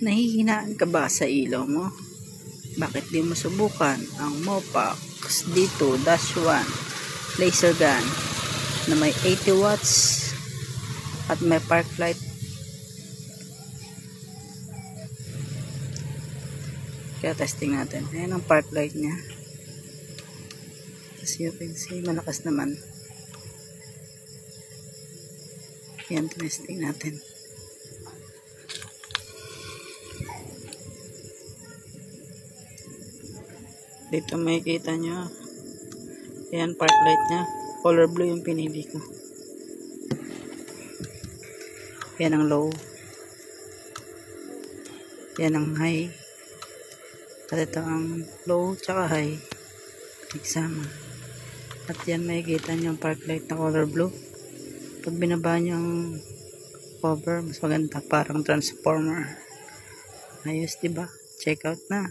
Nahihinaan ka ba sa ilaw mo? Bakit di mo subukan ang Mopax D2-1 laser gun na may 80 watts at may park light? Kaya testing natin. Ayan ang park light niya. As you can see, malakas naman. Ayan, testing natin. Dito makikita nyo. Ayan, park light nya. Color blue yung pinili ko. Ayan ang low. Ayan ang high. At ito ang low tsaka high. Nagsama. At yan makikita nyo yung park light na color blue. Pag binaba nyo ang cover, mas maganda. Parang transformer. Ayos, diba? Check out na.